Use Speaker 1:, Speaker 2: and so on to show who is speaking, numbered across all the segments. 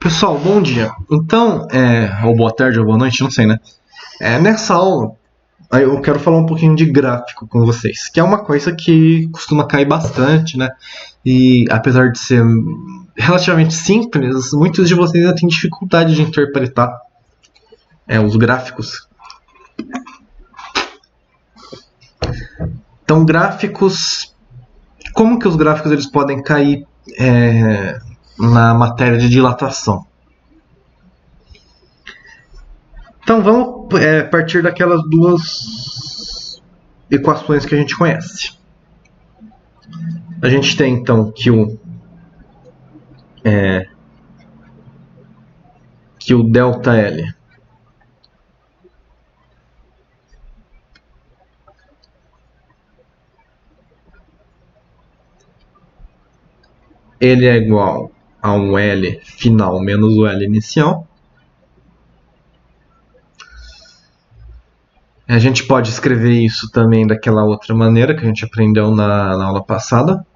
Speaker 1: Pessoal, bom dia. Então, ou boa tarde ou boa noite, não sei, né? Nessa aula, eu quero falar um pouquinho de gráfico com vocês, que é uma coisa que costuma cair bastante, né? E apesar de ser relativamente simples, muitos de vocês ainda têm dificuldade de interpretar os gráficos. Então, gráficos, como que os gráficos eles podem cair na matéria de dilatação? Então vamos partir daquelas duas equações que a gente conhece. A gente tem então que o ΔL ele é igual a um L final menos o L inicial. A gente pode escrever isso também daquela outra maneira que a gente aprendeu na aula passada,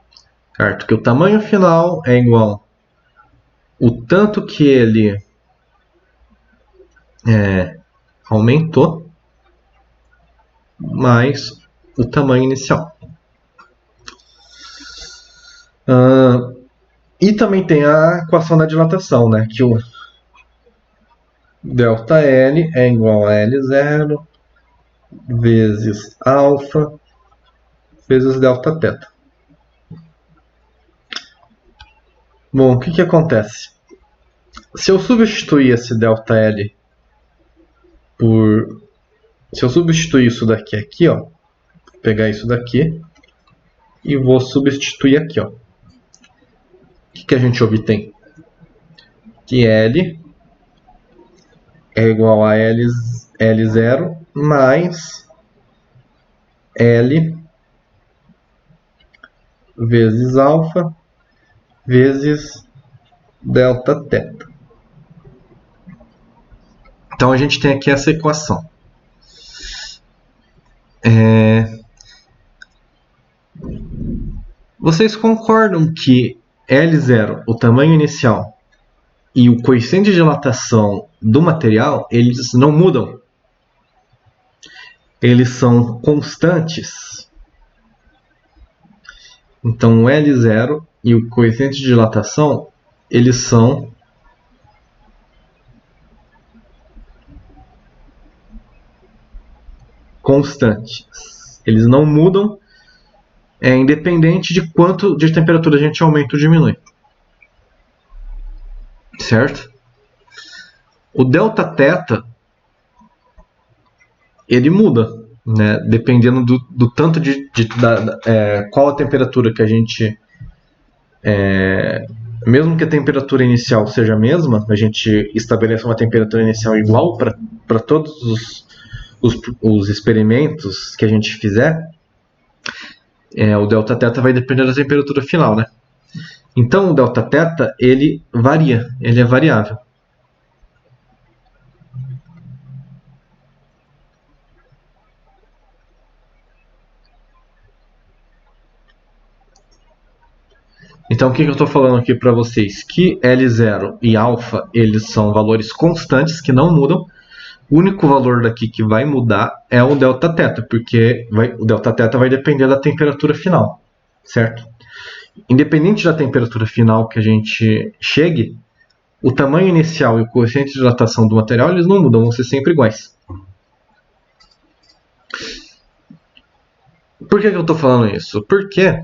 Speaker 1: certo? Que o tamanho final é igual o tanto que ele aumentou mais o tamanho inicial. E também tem a equação da dilatação, né? Que o ΔL é igual a L0 vezes alfa vezes Δθ. Bom, o que acontece? Se eu substituir esse ΔL por... Se eu substituir isso daqui aqui, ó, vou pegar isso daqui e vou substituir aqui, ó. O que a gente obtém? Que L é igual a L0 mais L vezes alfa vezes Δθ. Então a gente tem aqui essa equação. Vocês concordam que L0, o tamanho inicial, e o coeficiente de dilatação do material, eles não mudam? Eles são constantes. Então o L0 e o coeficiente de dilatação, eles são constantes. Eles não mudam, independente de quanto de temperatura a gente aumenta ou diminui. Certo? O Δθ, ele muda, né? Dependendo do tanto qual a temperatura que a gente... mesmo que a temperatura inicial seja a mesma, a gente estabelece uma temperatura inicial igual para todos os experimentos que a gente fizer, o Δθ vai depender da temperatura final, né? Então o Δθ ele varia, ele é variável. Então o que eu estou falando aqui para vocês? Que L0 e alfa eles são valores constantes que não mudam. O único valor daqui que vai mudar é o Δθ, porque o Δθ vai depender da temperatura final, certo? Independente da temperatura final que a gente chegue, o tamanho inicial e o coeficiente de dilatação do material eles não mudam, vão ser sempre iguais. Por que eu estou falando isso? Porque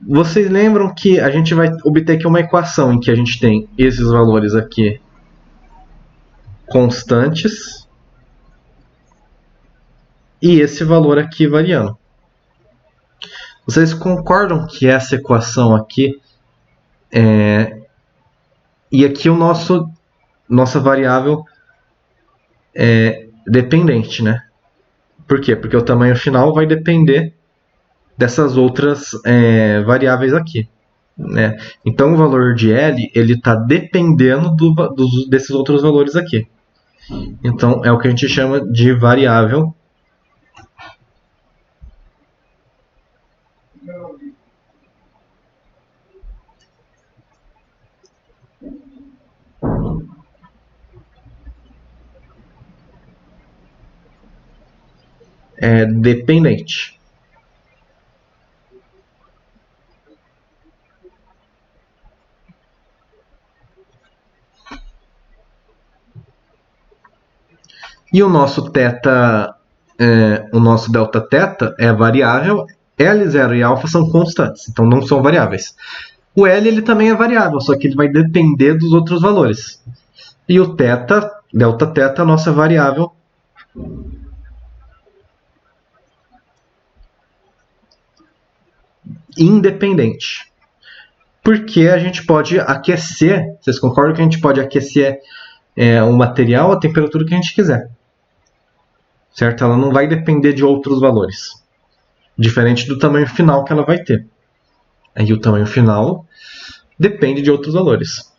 Speaker 1: vocês lembram que a gente vai obter aqui uma equação em que a gente tem esses valores aqui constantes e esse valor aqui variando. Vocês concordam que essa equação aqui e aqui nossa variável é dependente, né? Por quê? Porque o tamanho final vai depender dessas outras variáveis aqui, né? Então o valor de L ele está dependendo desses outros valores aqui. Então é o que a gente chama de variável dependente. E o nosso θ, o nosso Δθ é variável, L0 e α são constantes, então não são variáveis. O L ele também é variável, só que ele vai depender dos outros valores. E o θ, Δθ, a nossa variável independente. Porque a gente pode aquecer, vocês concordam que a gente pode aquecer o material à temperatura que a gente quiser. Certo? Ela não vai depender de outros valores. Diferente do tamanho final que ela vai ter. Aí o tamanho final depende de outros valores.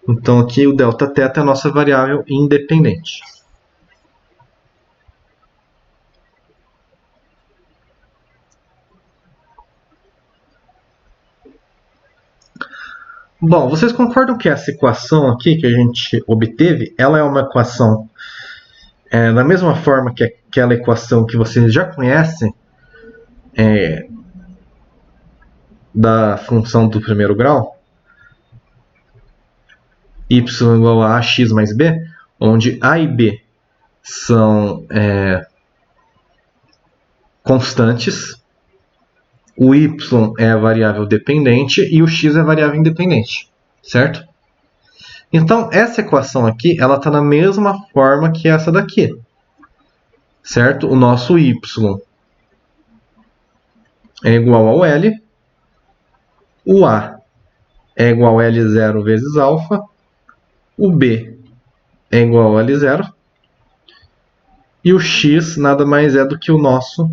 Speaker 1: Então aqui o Δθ é a nossa variável independente. Bom, vocês concordam que essa equação aqui que a gente obteve, ela é uma equação da mesma forma que aquela equação que vocês já conhecem da função do primeiro grau? Y igual a ax mais b, onde a e b são constantes, o y é a variável dependente e o x é a variável independente, certo? Então, essa equação aqui, ela está na mesma forma que essa daqui, certo? O nosso y é igual ao L, o A é igual a L0 vezes alfa, o B é igual a L0, e o x nada mais é do que o nosso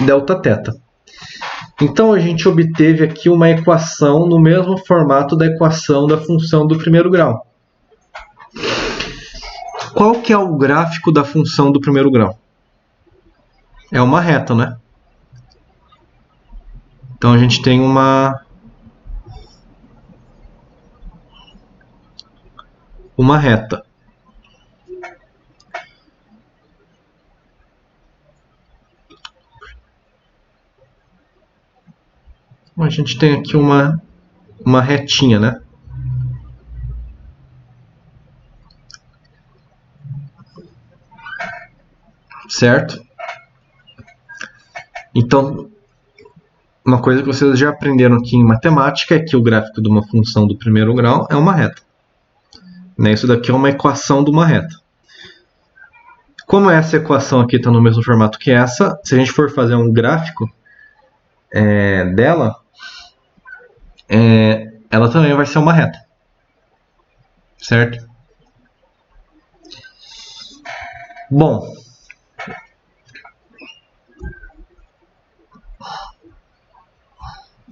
Speaker 1: Δθ. Então a gente obteve aqui uma equação no mesmo formato da equação da função do primeiro grau. Qual que é o gráfico da função do primeiro grau? É uma reta, né? Então a gente tem uma reta. A gente tem aqui uma retinha, né? Certo? Então, uma coisa que vocês já aprenderam aqui em matemática é que o gráfico de uma função do primeiro grau é uma reta. Isso daqui é uma equação de uma reta. Como essa equação aqui está no mesmo formato que essa, se a gente for fazer um gráfico dela, ela também vai ser uma reta. Certo? Bom,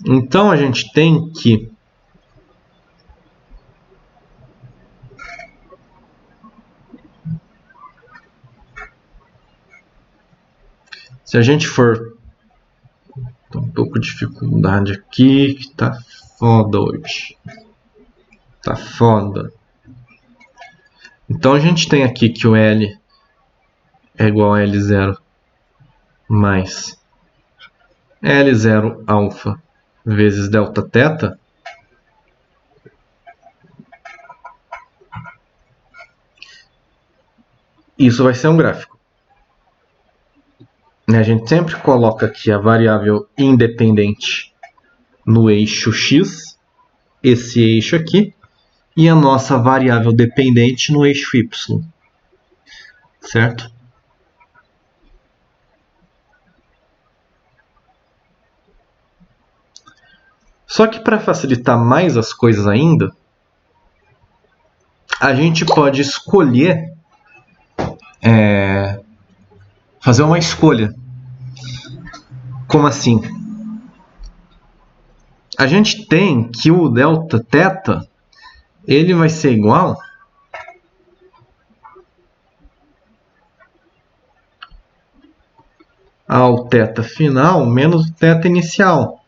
Speaker 1: então a gente tem que se a gente for um pouco de dificuldade aqui, que tá foda hoje. Tá foda. Então a gente tem aqui que o L é igual a L0 mais L0 alfa vezes Δθ. Isso vai ser um gráfico. A gente sempre coloca aqui a variável independente no eixo x, esse eixo aqui, e a nossa variável dependente no eixo y. Certo? Só que para facilitar mais as coisas ainda, a gente pode escolher, fazer uma escolha. Como assim? A gente tem que o Δθ ele vai ser igual ao θ final menos o θ inicial.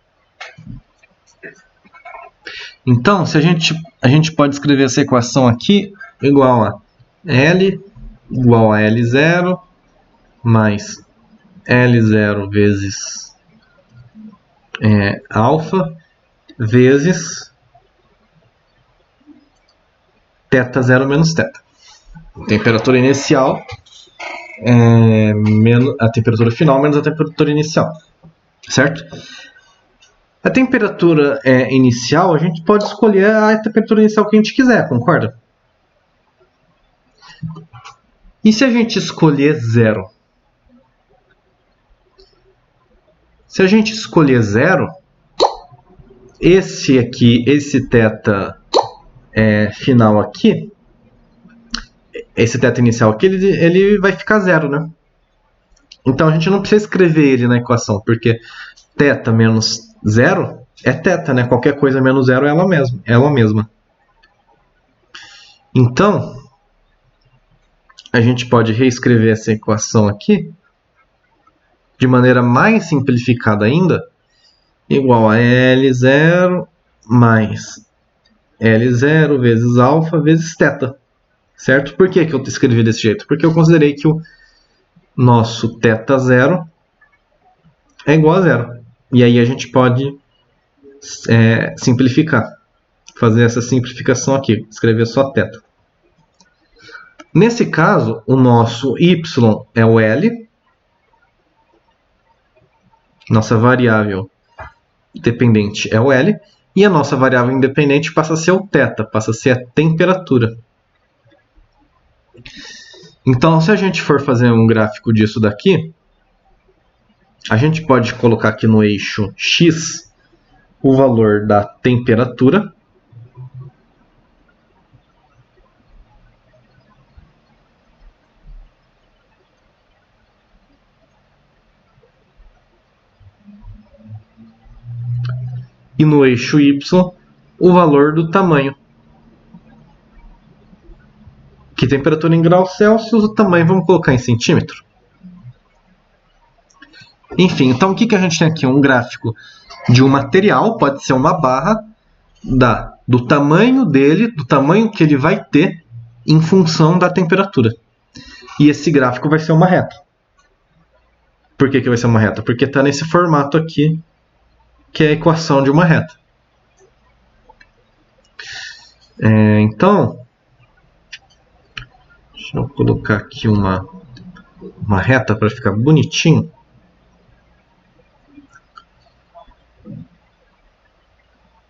Speaker 1: Então, se a gente pode escrever essa equação aqui igual a L igual a L0 mais L0 vezes alfa vezes θ0 menos θ. Temperatura inicial menos a temperatura final menos a temperatura inicial, certo? A temperatura inicial, a gente pode escolher a temperatura inicial que a gente quiser, concorda? E se a gente escolher 0? Se a gente escolher 0, esse aqui, esse θ final aqui, esse θ inicial aqui, ele vai ficar 0, né? Então a gente não precisa escrever ele na equação, porque θ menos 0 é θ, né? Qualquer coisa menos 0 é ela mesma. Então, a gente pode reescrever essa equação aqui de maneira mais simplificada ainda, igual a L0 mais L0 vezes alfa vezes θ. Certo? Por que eu escrevi desse jeito? Porque eu considerei que o nosso θ0 é igual a 0. E aí a gente pode simplificar. Fazer essa simplificação aqui. Escrever só θ. Nesse caso, o nosso y é o L. Nossa variável dependente é o L. E a nossa variável independente passa a ser o θ. Passa a ser a temperatura. Então, se a gente for fazer um gráfico disso daqui, a gente pode colocar aqui no eixo X o valor da temperatura. E no eixo Y, o valor do tamanho. Que temperatura em graus Celsius, o tamanho vamos colocar em centímetro. Enfim, então o que a gente tem aqui? Um gráfico de um material, pode ser uma barra, do tamanho dele, do tamanho que ele vai ter em função da temperatura. E esse gráfico vai ser uma reta. Por que vai ser uma reta? Porque está nesse formato aqui, que é a equação de uma reta. Então, deixa eu colocar aqui uma reta para ficar bonitinho.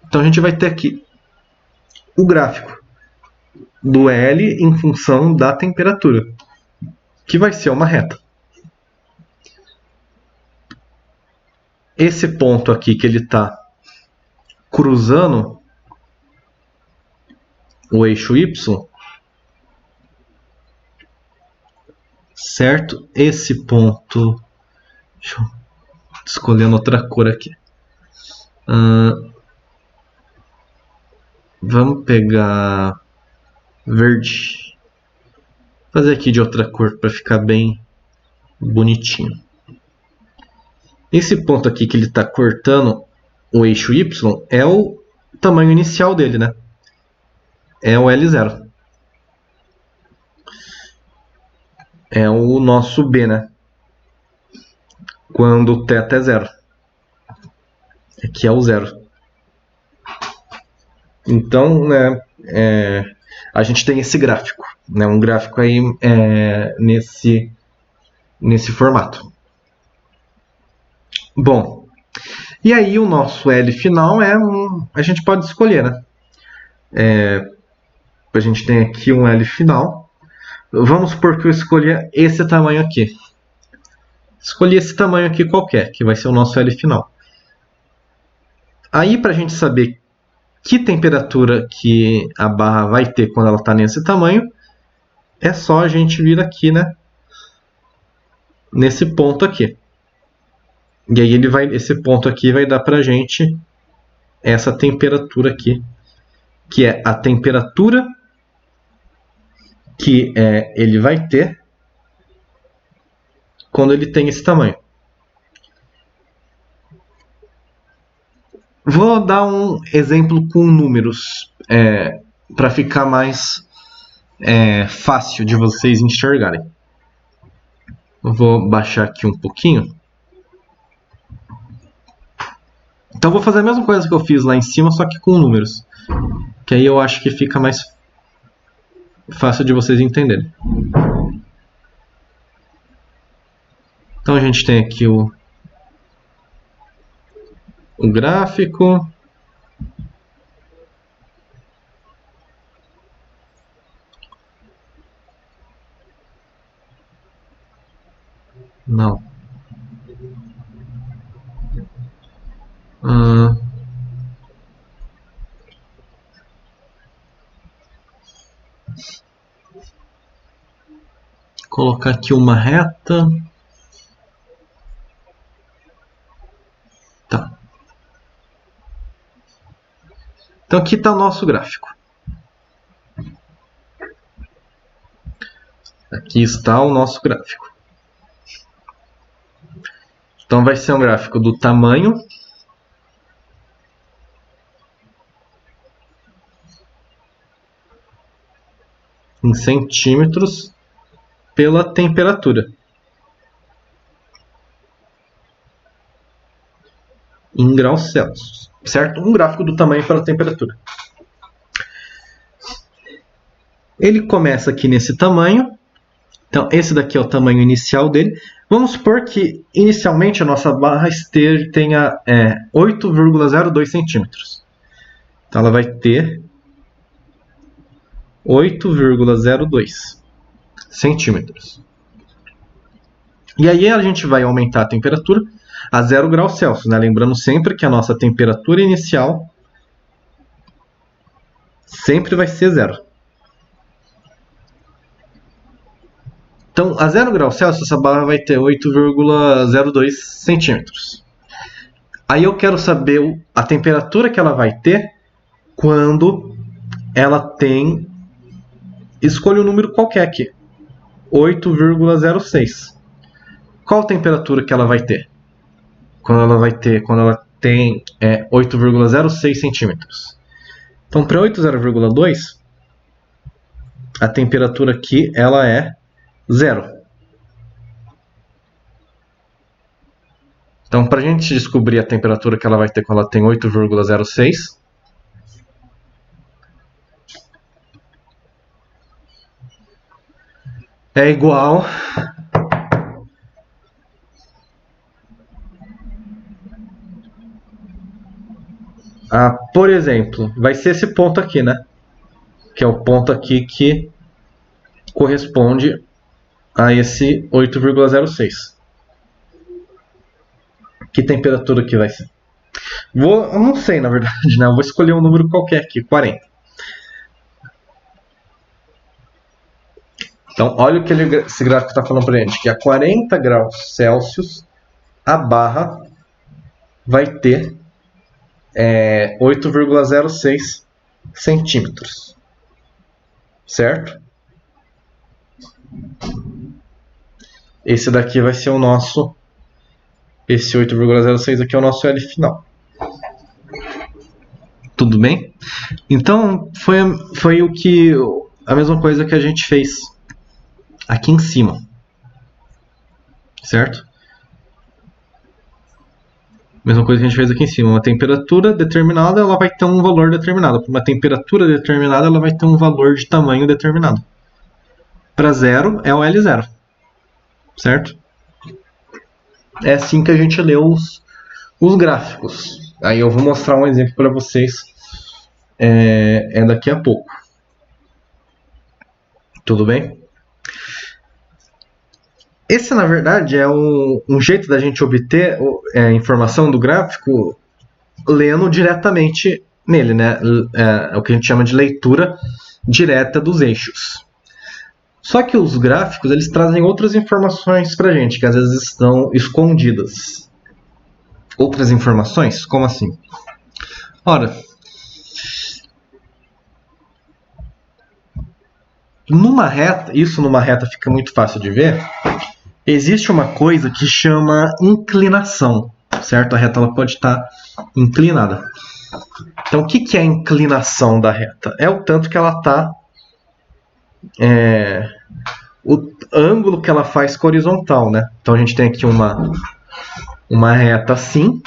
Speaker 1: Então a gente vai ter aqui o gráfico do L em função da temperatura, que vai ser uma reta. Esse ponto aqui que ele está cruzando o eixo Y, certo? Esse ponto, deixa eu escolher outra cor aqui. Vamos pegar verde. Vou fazer aqui de outra cor para ficar bem bonitinho. Esse ponto aqui que ele está cortando o eixo Y é o tamanho inicial dele, né? É o L0. É o nosso B, né? Quando o θ é 0. Aqui é o 0. Então, né, a gente tem esse gráfico, né, um gráfico aí nesse formato. Bom, e aí o nosso L final a gente pode escolher, né? A gente tem aqui um L final. Vamos supor que eu escolha esse tamanho aqui. Escolhi esse tamanho aqui qualquer, que vai ser o nosso L final. Aí, para a gente saber que temperatura que a barra vai ter quando ela está nesse tamanho, é só a gente vir aqui, né? Nesse ponto aqui. E aí esse ponto aqui vai dar para a gente essa temperatura aqui, que é a temperatura que ele vai ter quando ele tem esse tamanho. Vou dar um exemplo com números para ficar mais fácil de vocês enxergarem. Eu vou baixar aqui um pouquinho. Então eu vou fazer a mesma coisa que eu fiz lá em cima, só que com números. Que aí eu acho que fica mais fácil de vocês entenderem. Então a gente tem aqui o gráfico. Não. Colocar aqui uma reta. Tá. Então aqui está o nosso gráfico. Aqui está o nosso gráfico. Então vai ser um gráfico do tamanho em centímetros pela temperatura em graus Celsius, certo? Um gráfico do tamanho pela temperatura. Ele começa aqui nesse tamanho. Então esse daqui é o tamanho inicial dele. Vamos supor que inicialmente a nossa barra tenha 8,02 centímetros. Então ela vai ter 8,02 centímetros. E aí a gente vai aumentar a temperatura a 0 graus Celsius, né? Lembrando sempre que a nossa temperatura inicial sempre vai ser 0. Então, a 0 graus Celsius, essa barra vai ter 8,02 centímetros. Aí eu quero saber a temperatura que ela vai ter quando ela tem... Escolha um número qualquer aqui. 8,06. Qual a temperatura que ela vai ter? Quando ela tem 8,06 centímetros. Então, para 8,02, a temperatura aqui ela é 0. Então, para a gente descobrir a temperatura que ela vai ter quando ela tem 8,06, é igual a, por exemplo, vai ser esse ponto aqui, né? Que é o ponto aqui que corresponde a esse 8,06. Que temperatura que vai ser? Eu não sei, na verdade, né? Eu vou escolher um número qualquer aqui, 40. Então, olha o que esse gráfico está falando para a gente, que a 40 graus Celsius a barra vai ter 8,06 centímetros. Certo? Esse daqui vai ser o nosso... Esse 8,06 aqui é o nosso L final. Tudo bem? Então, foi a mesma coisa que a gente fez aqui em cima. Certo? Mesma coisa que a gente fez aqui em cima. Uma temperatura determinada, ela vai ter um valor determinado. Para uma temperatura determinada, ela vai ter um valor de tamanho determinado. Para 0 é o L0. Certo? É assim que a gente lê os gráficos. Aí eu vou mostrar um exemplo para vocês daqui a pouco. Tudo bem? Esse, na verdade, é um jeito da gente obter a informação do gráfico lendo diretamente nele, né? É o que a gente chama de leitura direta dos eixos. Só que os gráficos, eles trazem outras informações pra gente, que às vezes estão escondidas. Outras informações? Como assim? Ora, numa reta fica muito fácil de ver. Existe uma coisa que chama inclinação, certo? A reta ela pode estar inclinada. Então, o que é a inclinação da reta? É o tanto que ela está o ângulo que ela faz com a horizontal, né? Então a gente tem aqui uma reta assim.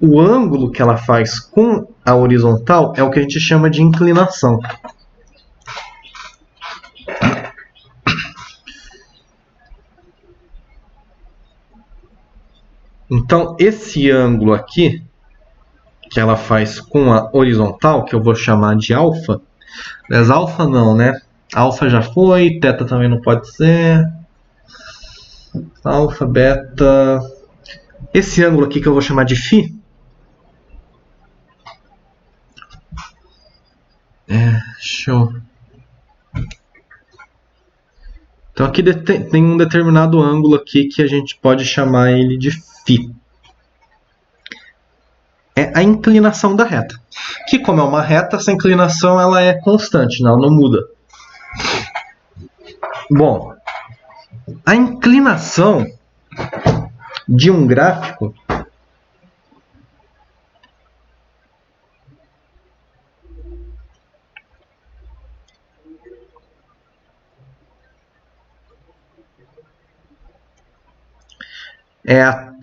Speaker 1: O ângulo que ela faz com a horizontal é o que a gente chama de inclinação. Então esse ângulo aqui que ela faz com a horizontal, que eu vou chamar de alfa, mas alfa não, né? Alfa já foi, teta também não pode ser. Alfa, beta. Esse ângulo aqui que eu vou chamar de φ. Show. Então aqui tem um determinado ângulo aqui que a gente pode chamar ele de φ. É a inclinação da reta. Que como é uma reta, essa inclinação ela é constante, ela não muda. Bom, a inclinação de um gráfico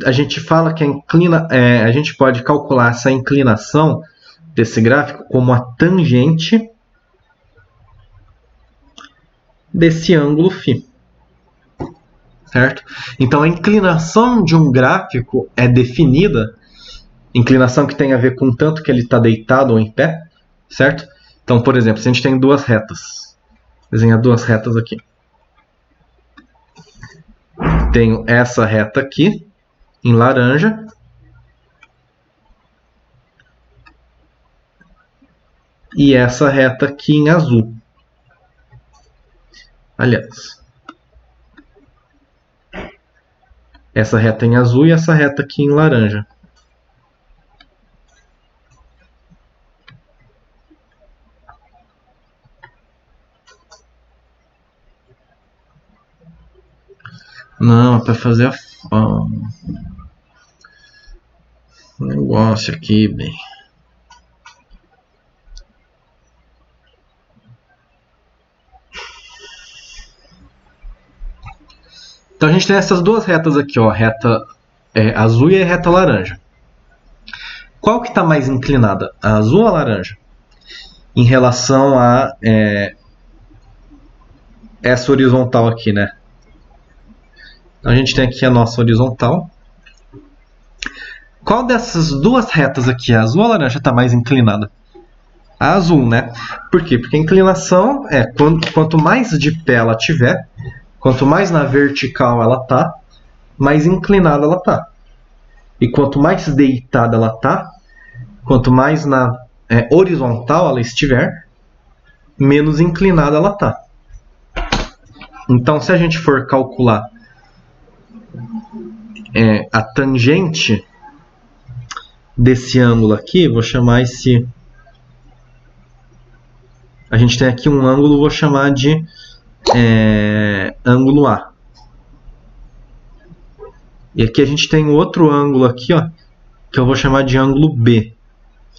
Speaker 1: a gente fala que a gente pode calcular essa inclinação desse gráfico como a tangente desse ângulo φ. Certo? Então a inclinação de um gráfico é definida, inclinação que tem a ver com o tanto que ele está deitado ou em pé, certo? Então, por exemplo, se a gente tem duas retas, desenhar duas retas aqui. Tenho essa reta aqui, em laranja, e essa reta aqui em azul. Aliás, essa reta em azul e essa reta aqui em laranja. Não, é para fazer o negócio aqui, bem. Então a gente tem essas duas retas aqui, ó, reta azul e a reta laranja. Qual que está mais inclinada, a azul ou a laranja? Em relação a essa horizontal aqui, né? Então a gente tem aqui a nossa horizontal. Qual dessas duas retas aqui, a azul ou a laranja, está mais inclinada? A azul, né? Por quê? Porque a inclinação é quanto mais de pé ela tiver, quanto mais na vertical ela tá, mais inclinada ela tá. E quanto mais deitada ela tá, quanto mais na horizontal ela estiver, menos inclinada ela tá. Então, se a gente for calcular a tangente desse ângulo aqui, vou chamar esse... A gente tem aqui um ângulo, vou chamar de ângulo A. E aqui a gente tem outro ângulo aqui, ó, que eu vou chamar de ângulo B.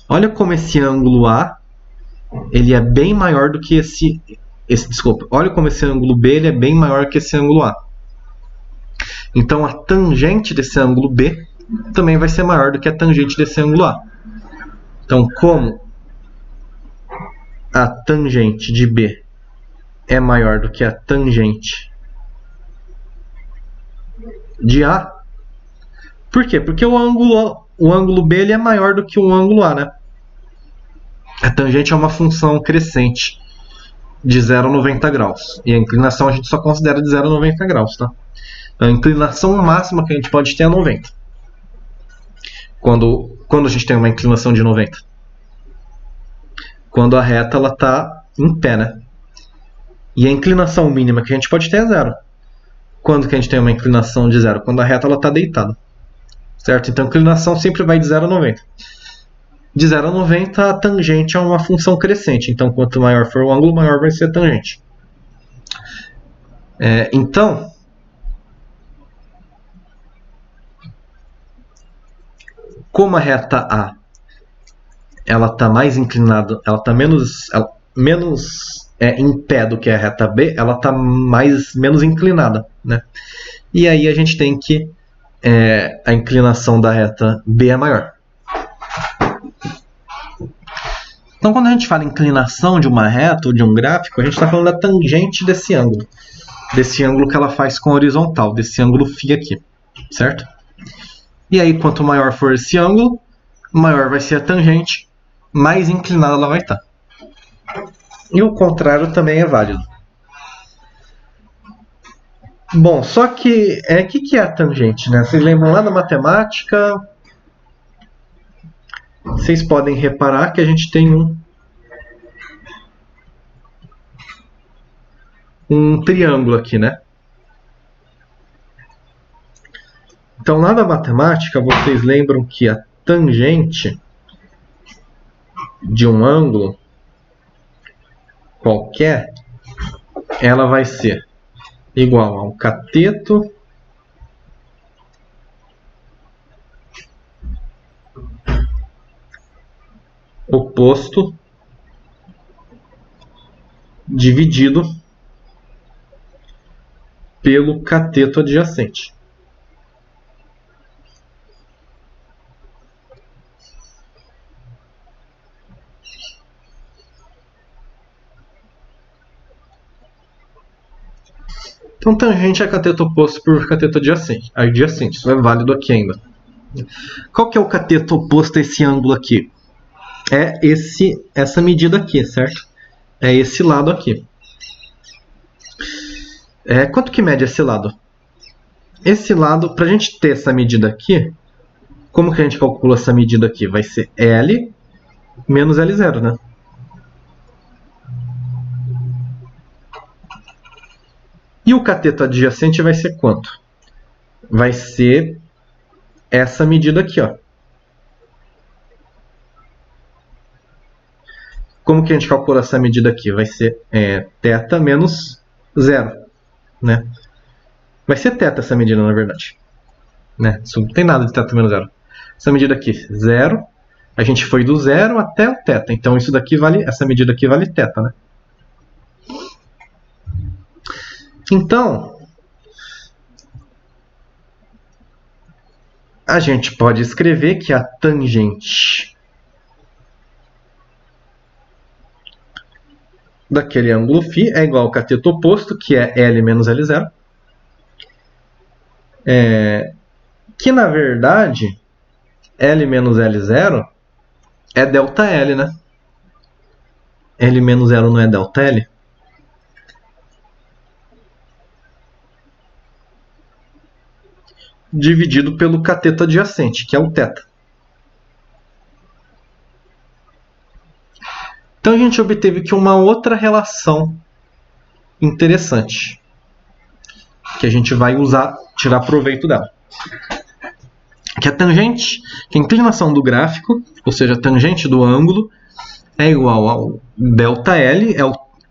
Speaker 1: Olha como esse ângulo A ele é bem maior do que desculpa. Olha como esse ângulo B ele é bem maior que esse ângulo A. Então a tangente desse ângulo B também vai ser maior do que a tangente desse ângulo A. Então, como a tangente de B é maior do que a tangente de A, por quê? Porque o ângulo B ele é maior do que o ângulo A, né? A tangente é uma função crescente de 0 a 90 graus. E a inclinação a gente só considera de 0 a 90 graus, tá? A inclinação máxima que a gente pode ter é 90. Quando a gente tem uma inclinação de 90? Quando a reta ela está em pé, né? E a inclinação mínima que a gente pode ter é 0. Quando que a gente tem uma inclinação de 0? Quando a reta está deitada. Certo? Então a inclinação sempre vai de 0 a 90. De 0 a 90 a tangente é uma função crescente. Então quanto maior for o ângulo, maior vai ser a tangente. Então, como a reta A ela está mais inclinada, ela está menos em pé do que a reta B, ela está menos inclinada, né? E aí a gente tem que a inclinação da reta B é maior. Então, quando a gente fala inclinação de uma reta ou de um gráfico, a gente está falando da tangente desse ângulo que ela faz com a horizontal, desse ângulo φ aqui, certo? E aí, quanto maior for esse ângulo, maior vai ser a tangente, mais inclinada ela vai estar. E o contrário também é válido. Bom, só que o que é a tangente, né? Vocês lembram lá da matemática? Vocês podem reparar que a gente tem um triângulo aqui, né? Então, lá da matemática, vocês lembram que a tangente de um ângulo qualquer, ela vai ser igual ao cateto oposto dividido pelo cateto adjacente. Então, tangente é cateto oposto por cateto adjacente. Isso é válido aqui ainda. Qual que é o cateto oposto a esse ângulo aqui? É essa medida aqui, certo? É esse lado aqui. Quanto que mede esse lado? Esse lado, para a gente ter essa medida aqui, como que a gente calcula essa medida aqui? Vai ser L menos L0, né? E o cateto adjacente vai ser quanto? Vai ser essa medida aqui, ó. Como que a gente calcula essa medida aqui? Vai ser θ menos 0, né? Vai ser θ essa medida, na verdade. Né? Isso não tem nada de θ menos 0. Essa medida aqui, 0. A gente foi do 0 até o θ. Então, isso daqui essa medida aqui vale θ, né? Então, a gente pode escrever que a tangente daquele ângulo φ é igual ao cateto oposto, que é L menos L0. Que, na verdade, L menos L0 é ΔL, né? L menos 0 não é ΔL? Dividido pelo cateto adjacente, que é o θ. Então a gente obteve aqui uma outra relação interessante, que a gente vai usar, tirar proveito dela. Que a tangente, que a inclinação do gráfico, ou seja, a tangente do ângulo, é igual ao ΔL,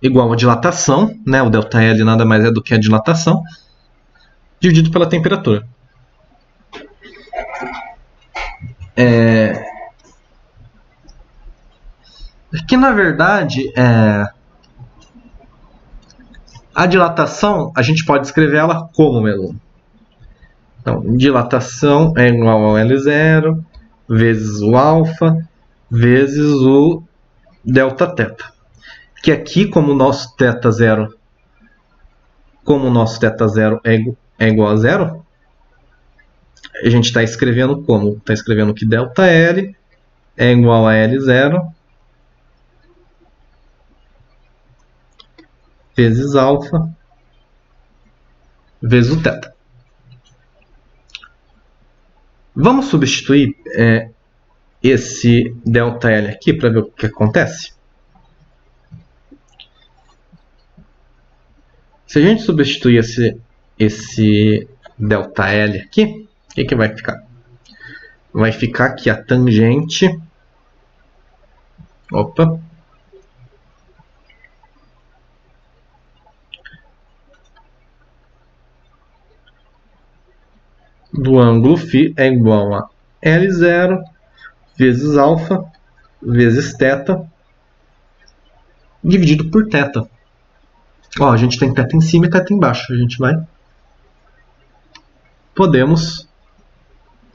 Speaker 1: igual à dilatação, né? O ΔL nada mais é do que a dilatação, dividido pela temperatura. Que, na verdade, a dilatação, a gente pode escrever ela como mesmo. Então, dilatação é igual ao L0 vezes o alfa vezes o Δθ. Que aqui, como o nosso θ0 é igual a 0, a gente está escrevendo como? Está escrevendo que ΔL é igual a L0 vezes alfa vezes o θ. Vamos substituir esse ΔL aqui para ver o que acontece? Se a gente substituir esse ΔL aqui, o que vai ficar? Vai ficar aqui a tangente. Opa! Do ângulo φ é igual a L0 vezes alfa vezes θ dividido por θ. Ó, a gente tem teta em cima e teta embaixo. A gente vai... Podemos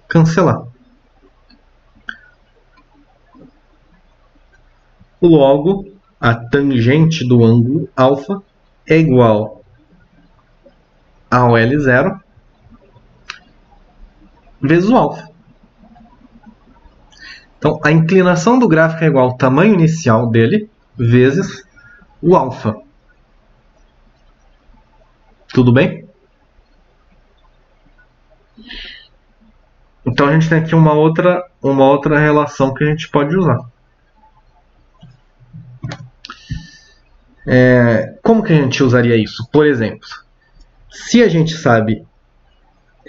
Speaker 1: cancelar. Logo, a tangente do ângulo alfa é igual ao L0 vezes o alfa. Então, a inclinação do gráfico é igual ao tamanho inicial dele vezes o alfa. Tudo bem? Então, a gente tem aqui uma outra relação que a gente pode usar. Como que a gente usaria isso? Por exemplo, se a gente sabe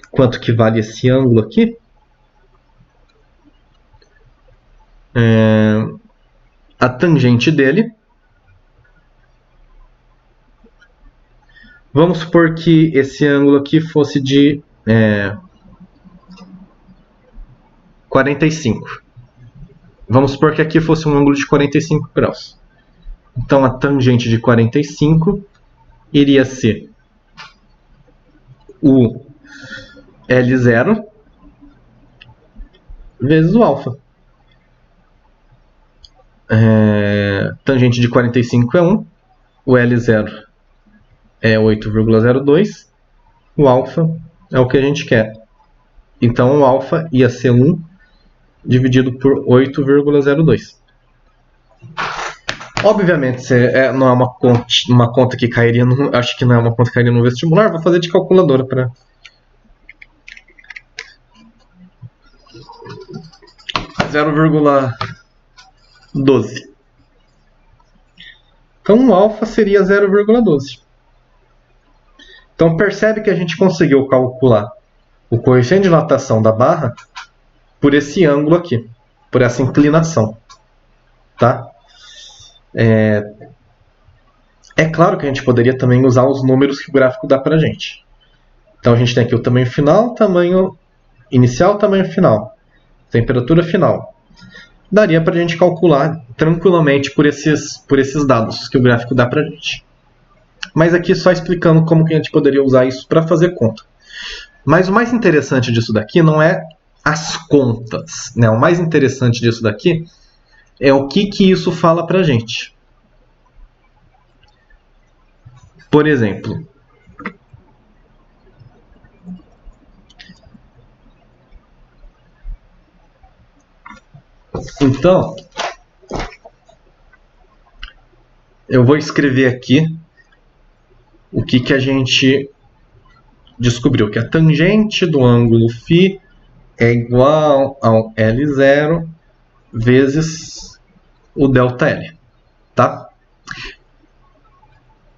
Speaker 1: quanto que vale esse ângulo aqui, a tangente dele, vamos supor que esse ângulo aqui fosse de 45. Vamos supor que aqui fosse um ângulo de 45 graus. Então, a tangente de 45 iria ser o L0 vezes o alfa. Tangente de 45 é 1, o L0 é 8,02, o alfa é o que a gente quer. Então, o alfa ia ser 1 dividido por 8,02. Obviamente, não é uma conta que cairia no, acho que não é uma conta que cairia no vestibular, vou fazer de calculadora para 0,12. Então, o alfa seria 0,12. Então, percebe que a gente conseguiu calcular o coeficiente de dilatação da barra por esse ângulo aqui, por essa inclinação. Tá? É claro que a gente poderia também usar os números que o gráfico dá para a gente. Então, a gente tem aqui o tamanho final, tamanho inicial, tamanho final, temperatura final. Daria para a gente calcular tranquilamente por esses dados que o gráfico dá para a gente. Mas aqui só explicando como que a gente poderia usar isso para fazer conta. Mas o mais interessante disso daqui não é as contas, né? O mais interessante disso daqui é o que isso fala para a gente. Por exemplo, então, eu vou escrever aqui o que a gente descobriu, que a tangente do ângulo φ é igual ao L0 vezes o ΔL, tá?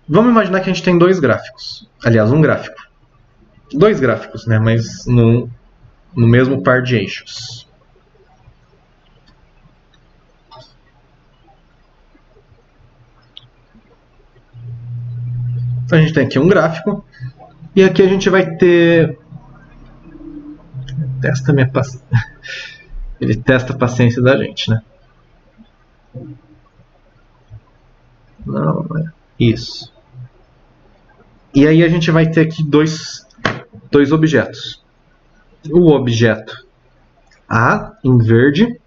Speaker 1: Vamos imaginar que a gente tem dois gráficos, aliás, um gráfico. Dois gráficos, né? Mas no mesmo par de eixos. Então a gente tem aqui um gráfico e aqui a gente vai ter... Ele testa a paciência da gente, né? Não, é isso. E aí a gente vai ter aqui dois objetos. O objeto A, em verde,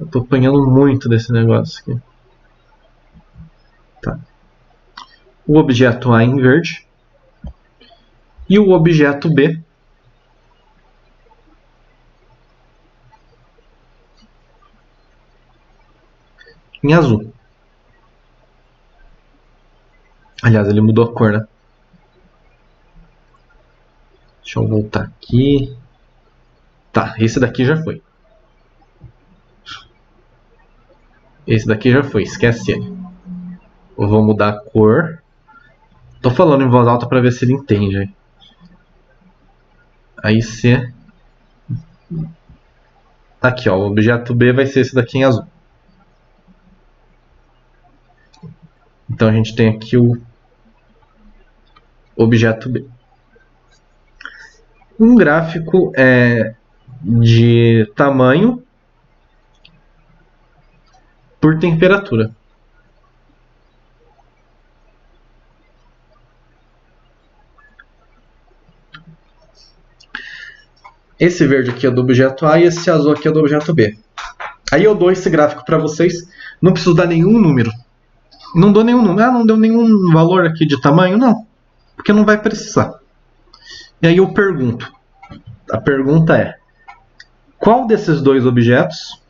Speaker 1: eu tô apanhando muito desse negócio aqui. Tá. O objeto A em verde e o objeto B em azul. Aliás, ele mudou a cor, né? Deixa eu voltar aqui. Tá, esse daqui já foi. Esse daqui já foi, esquece ele. Eu vou mudar a cor. Tô falando em voz alta para ver se ele entende. Aí C. Aqui, ó, o objeto B vai ser esse daqui em azul. Então a gente tem aqui o objeto B. Um gráfico de tamanho por temperatura. Esse verde aqui é do objeto A e esse azul aqui é do objeto B. Aí eu dou esse gráfico para vocês, não preciso dar nenhum número. Não dou nenhum número. Ah, não deu nenhum valor aqui de tamanho? Não, porque não vai precisar. E aí eu pergunto. A pergunta é: qual desses dois objetos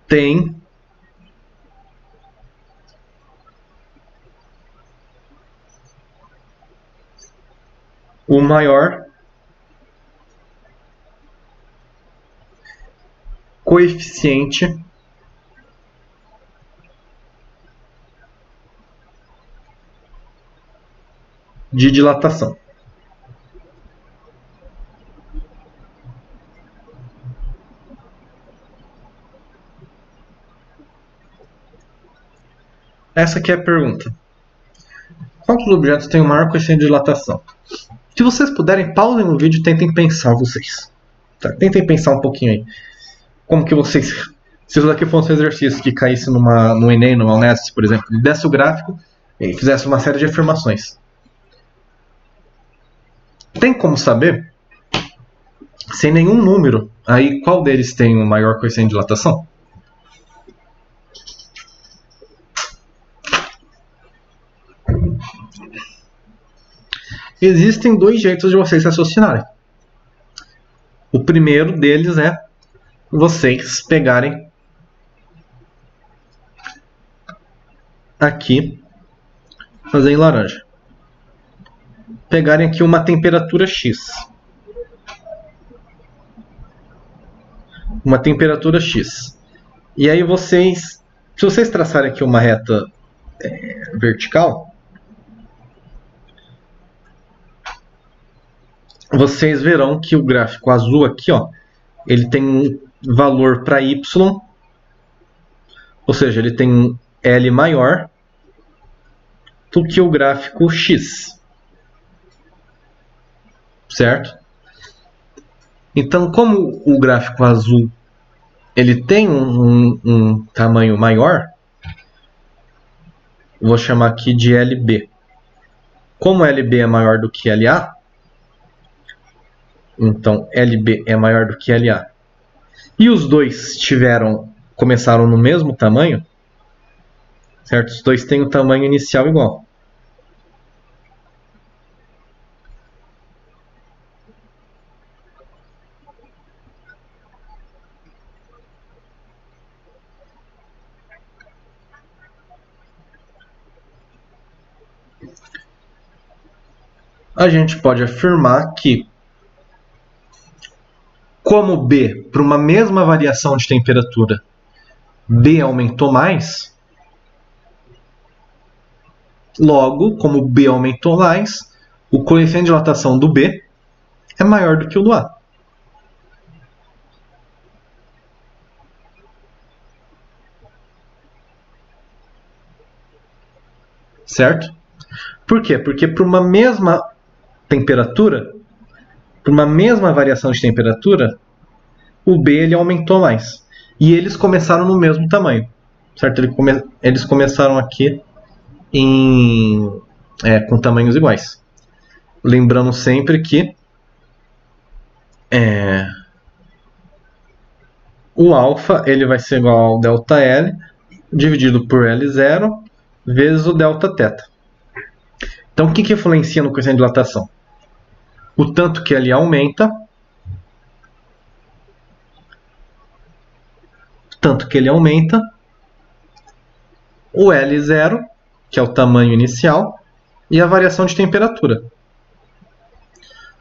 Speaker 1: tem o maior coeficiente de dilatação? Essa aqui é a pergunta. Qual dos objetos tem o maior coeficiente de dilatação? Se vocês puderem, pausem o vídeo e tentem pensar vocês. Tá? Tentem pensar um pouquinho aí. Como que vocês... Se isso daqui fosse um exercício que caísse no Enem, numa Unesp, por exemplo, desse o gráfico e fizesse uma série de afirmações. Tem como saber, sem nenhum número, aí qual deles tem o maior coeficiente de dilatação? Existem dois jeitos de vocês se raciocinarem. O primeiro deles é vocês pegarem aqui, fazer em laranja. Pegarem aqui uma temperatura X. Uma temperatura X. E aí vocês, se vocês traçarem aqui uma reta vertical, vocês verão que o gráfico azul aqui, ó, ele tem um valor para y, ou seja, ele tem um L maior do que o gráfico X, certo? Então, como o gráfico azul ele tem um tamanho maior, vou chamar aqui de LB. Como LB é maior do que LA, então LB é maior do que LA, e os dois começaram no mesmo tamanho, certo? Os dois têm o tamanho inicial igual. A gente pode afirmar que, como B, para uma mesma variação de temperatura, B aumentou mais, logo, como B aumentou mais, o coeficiente de dilatação do B é maior do que o do A. Certo? Por quê? Porque para uma mesma temperatura, para uma mesma variação de temperatura, o B ele aumentou mais. E eles começaram no mesmo tamanho. Certo? Eles começaram aqui com tamanhos iguais. Lembrando sempre que o alfa ele vai ser igual ao ΔL dividido por L0 vezes o Δθ. Então, o que influencia no coeficiente de dilatação? O tanto que ele aumenta, o L0, que é o tamanho inicial, e a variação de temperatura.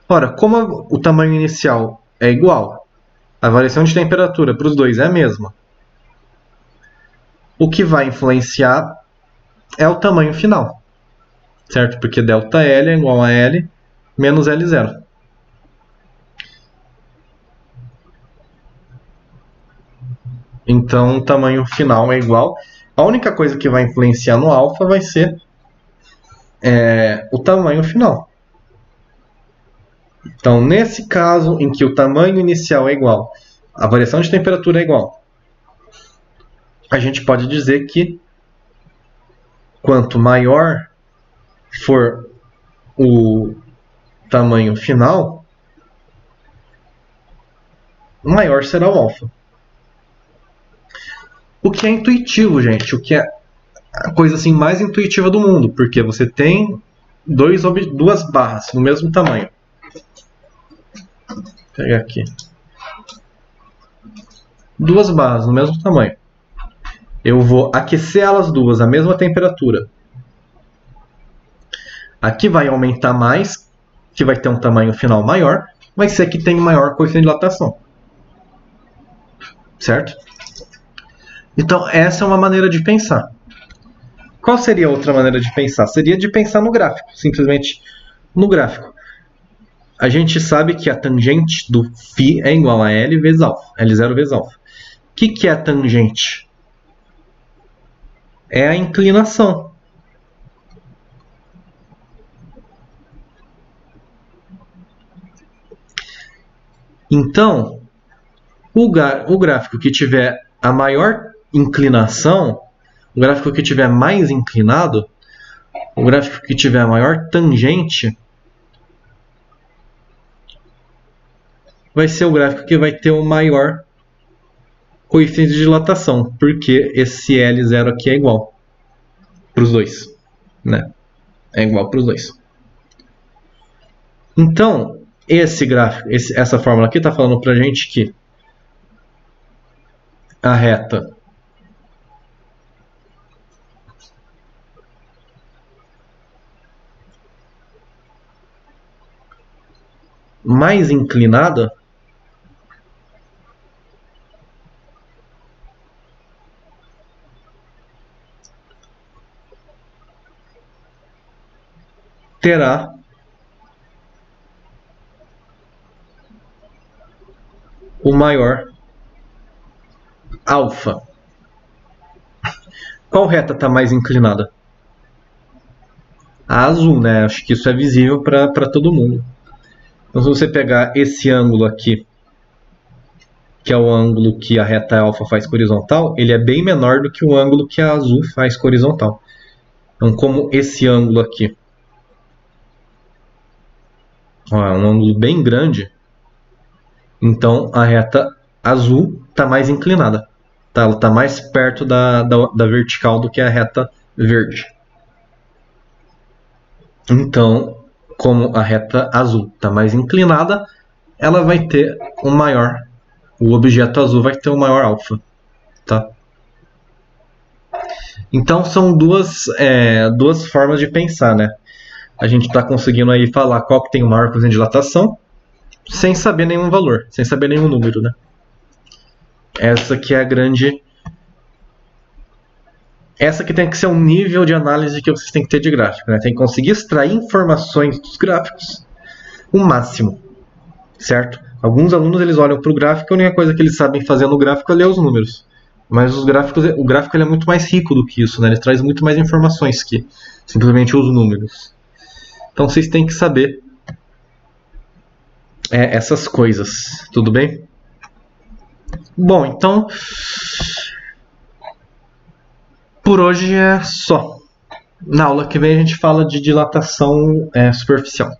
Speaker 1: Ora, como o tamanho inicial é igual, a variação de temperatura para os dois é a mesma, o que vai influenciar é o tamanho final, certo? Porque ΔL é igual a L menos L0. Então, o tamanho final é igual. A única coisa que vai influenciar no alfa vai ser o tamanho final. Então, nesse caso em que o tamanho inicial é igual, a variação de temperatura é igual, a gente pode dizer que quanto maior for o tamanho final, maior será o alfa. O que é intuitivo, gente, o que é a coisa assim mais intuitiva do mundo, porque você tem duas barras no mesmo tamanho. Vou pegar aqui. Duas barras no mesmo tamanho. Eu vou aquecer elas duas à mesma temperatura. Aqui vai aumentar mais, que vai ter um tamanho final maior, vai ser que tem maior coeficiente de dilatação. Certo? Então, essa é uma maneira de pensar. Qual seria a outra maneira de pensar? Seria de pensar no gráfico, simplesmente no gráfico. A gente sabe que a tangente do φ é igual a L vezes alfa, L0 vezes alfa. O que é a tangente? É a inclinação. Então, o gráfico que tiver a maior inclinação, o gráfico que tiver mais inclinado, o gráfico que tiver a maior tangente, vai ser o gráfico que vai ter o maior coeficiente de dilatação, porque esse L0 aqui é igual para os dois, né? É igual para os dois. Então, esse gráfico, essa fórmula aqui está falando para a gente que a reta mais inclinada terá o maior alfa. Qual reta está mais inclinada? A azul, né? Acho que isso é visível para todo mundo. Então, se você pegar esse ângulo aqui, que é o ângulo que a reta alfa faz com a horizontal, ele é bem menor do que o ângulo que a azul faz com a horizontal. Então, como esse ângulo aqui é um ângulo bem grande, então a reta azul está mais inclinada. Ela está mais perto da vertical do que a reta verde. Então, como a reta azul está mais inclinada, ela vai ter um maior. O objeto azul vai ter um maior alfa. Tá? Então, são duas formas de pensar, né? A gente está conseguindo aí falar qual que tem o maior coeficiente de dilatação, sem saber nenhum valor, sem saber nenhum número, né? Essa que é a grande... Essa que tem que ser um nível de análise que vocês têm que ter de gráfico, né? Tem que conseguir extrair informações dos gráficos o máximo, certo? Alguns alunos eles olham para o gráfico e a única coisa que eles sabem fazer no gráfico é ler os números. Mas o gráfico ele é muito mais rico do que isso, né? Ele traz muito mais informações que simplesmente os números. Então vocês têm que saber essas coisas, tudo bem? Bom, então por hoje é só. Na aula que vem a gente fala de dilatação superficial.